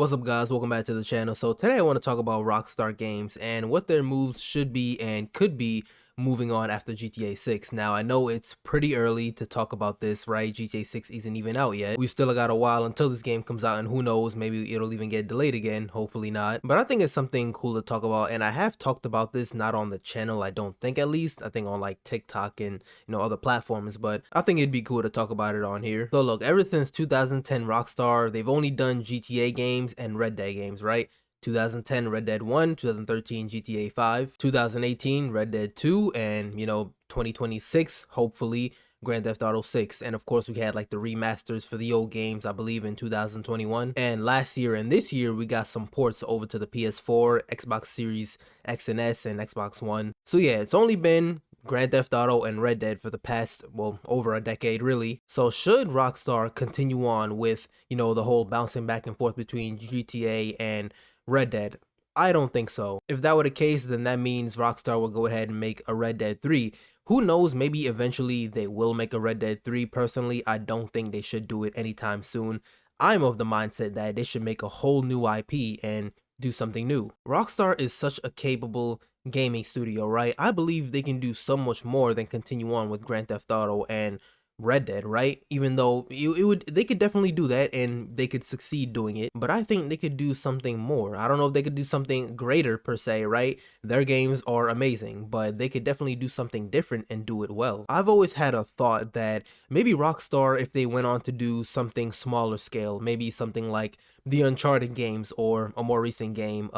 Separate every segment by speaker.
Speaker 1: What's up, guys? Welcome back to the channel. So today I want to talk about Rockstar Games and what their moves should be and could be moving on after GTA 6. Now, I know it's pretty early to talk about this, right? GTA 6 isn't even out yet. We still got a while until this game comes out, and who knows, maybe it'll even get delayed again. Hopefully not. But I think it's something cool to talk about, and I have talked about this, not on the channel, I don't think, at least. I think on like TikTok and other platforms, but I think it'd be cool to talk about it on here. So look, ever since 2010 Rockstar, they've only done GTA games and Red Dead games, right? 2010 Red Dead 1, 2013 GTA 5, 2018 Red Dead 2, and 2026 hopefully Grand Theft Auto 6. And of course we had like the remasters for the old games, I believe in 2021. And last year and this year we got some ports over to the PS4, Xbox Series X and S, and Xbox One. So yeah, it's only been Grand Theft Auto and Red Dead for the past, well, over a decade really. So should Rockstar continue on with, the whole bouncing back and forth between GTA and Red Dead? I don't think so. If that were the case, then that means Rockstar will go ahead and make a Red Dead 3. Who knows, maybe eventually they will make a Red Dead 3. Personally, I don't think they should do it anytime soon. I'm of the mindset that they should make a whole new IP and do something new. Rockstar is such a capable gaming studio, right? I believe they can do so much more than continue on with Grand Theft Auto and Red Dead, right? Even though they could definitely do that and they could succeed doing it, but I think they could do something more. I don't know if they could do something greater per se, right? Their games are amazing, but they could definitely do something different and do it well. I've always had a thought that maybe Rockstar, if they went on to do something smaller scale, maybe something like the Uncharted games or a more recent game,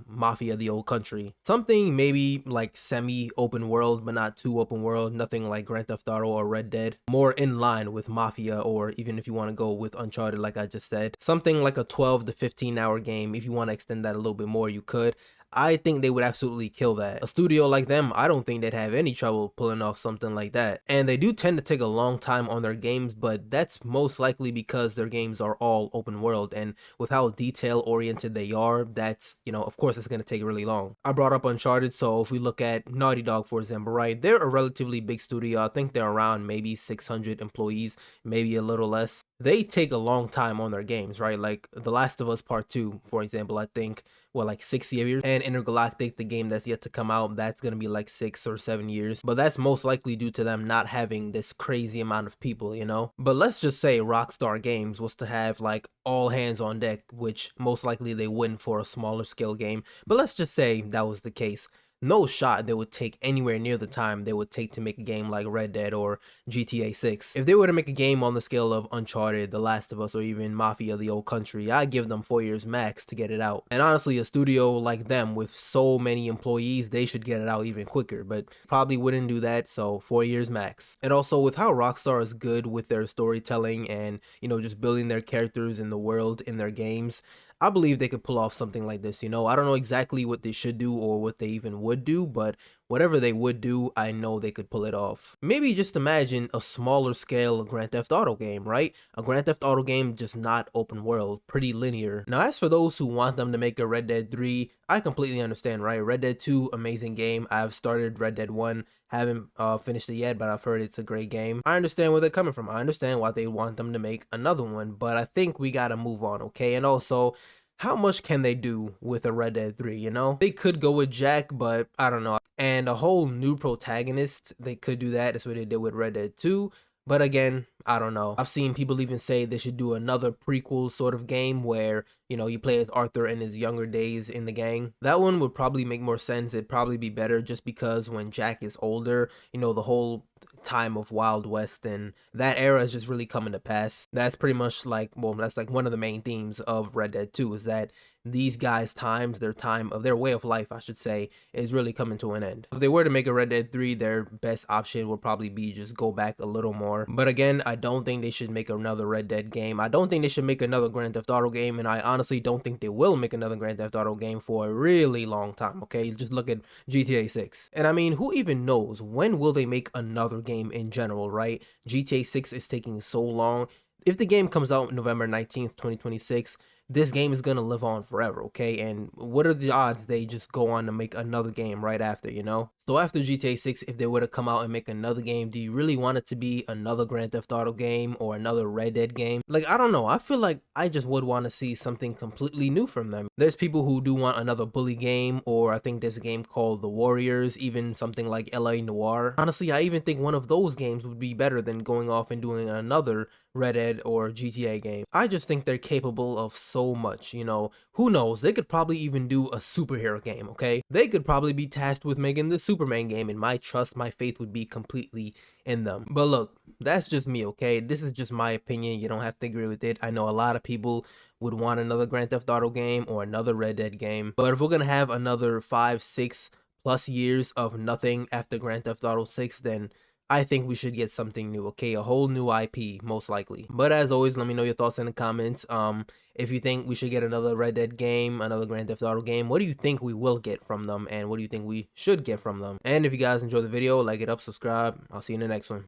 Speaker 1: Mafia: The Old Country. Something maybe like semi-open world, but not too open world, nothing like Grand Theft Auto or Red Dead. More in line with Mafia, or even if you want to go with Uncharted like I just said. Something like a 12 to 15 hour game. If you want to extend that a little bit more, you could. I think they would absolutely kill that. A studio like them, I don't think they'd have any trouble pulling off something like that. And they do tend to take a long time on their games, but that's most likely because their games are all open world, and with how detail oriented they are, that's, of course it's going to take really long. I brought up Uncharted, so if we look at Naughty Dog, for example, right, they're a relatively big studio. I think they're around maybe 600 employees, maybe a little less. They take a long time on their games, right? Like The Last of Us Part 2, for example, I think, well, like 6 years. And Intergalactic, the game that's yet to come out, that's going to be like 6 or 7 years. But that's most likely due to them not having this crazy amount of people, But let's just say Rockstar Games was to have like all hands on deck, which most likely they wouldn't for a smaller scale game. But let's just say that was the case. No shot they would take anywhere near the time they would take to make a game like Red Dead or GTA 6. If they were to make a game on the scale of Uncharted, The Last of Us, or even Mafia: The Old Country, I'd give them 4 years max to get it out. And honestly, a studio like them with so many employees, they should get it out even quicker, but probably wouldn't do that, so 4 years max. And also with how Rockstar is good with their storytelling and, just building their characters in the world in their games, I believe they could pull off something like this. I don't know exactly what they should do or what they even would do, but whatever they would do, I know they could pull it off. Maybe just imagine a smaller scale Grand Theft Auto game, right? A Grand Theft Auto game, just not open world, pretty linear. Now, as for those who want them to make a Red Dead 3, I completely understand, right? Red Dead 2, amazing game. I've started Red Dead 1, haven't finished it yet, but I've heard it's a great game. I understand where they're coming from. I understand why they want them to make another one, but I think we gotta move on, okay? And also, how much can they do with a Red Dead 3, They could go with Jack, but I don't know. And a whole new protagonist, they could do that. That's what they did with Red Dead 2. But again, I don't know. I've seen people even say they should do another prequel sort of game where, you play as Arthur in his younger days in the gang. That one would probably make more sense. It'd probably be better just because when Jack is older, the whole time of Wild West and that era is just really coming to pass. That's pretty much like, well, that's like one of the main themes of Red Dead 2 is that these guys' times, their time of their way of life, I should say, is really coming to an end. If they were to make a Red Dead 3, their best option would probably be just go back a little more. But again, I don't think they should make another Red Dead game. I don't think they should make another Grand Theft Auto game, and I honestly don't think they will make another Grand Theft Auto game for a really long time, okay? Just look at GTA 6. And I mean, who even knows? When will they make another game in general, right? GTA 6 is taking so long. If the game comes out November 19th, 2026, this game is gonna live on forever, okay? And what are the odds they just go on to make another game right after, you know? So after GTA 6, if they were to come out and make another game, do you really want it to be another Grand Theft Auto game or another Red Dead game? Like, I don't know. I feel like I just would want to see something completely new from them. There's people who do want another bully game, or I think there's a game called The Warriors, even something like LA Noire. Honestly, I even think one of those games would be better than going off and doing another Red Dead or GTA game. I just think they're capable of so much, you know. Who knows? They could probably even do a superhero game, okay? They could probably be tasked with making the Superman game, and my trust, my faith would be completely in them. But look, that's just me, okay? This is just my opinion. You don't have to agree with it. I know a lot of people would want another Grand Theft Auto game or another Red Dead game. But if we're gonna have another 5, 6+ years of nothing after Grand Theft Auto 6, then I think we should get something new, okay? A whole new IP, most likely. But as always, let me know your thoughts in the comments. If you think we should get another Red Dead game, another Grand Theft Auto game, what do you think we will get from them? And what do you think we should get from them? And if you guys enjoyed the video, like it up, subscribe. I'll see you in the next one.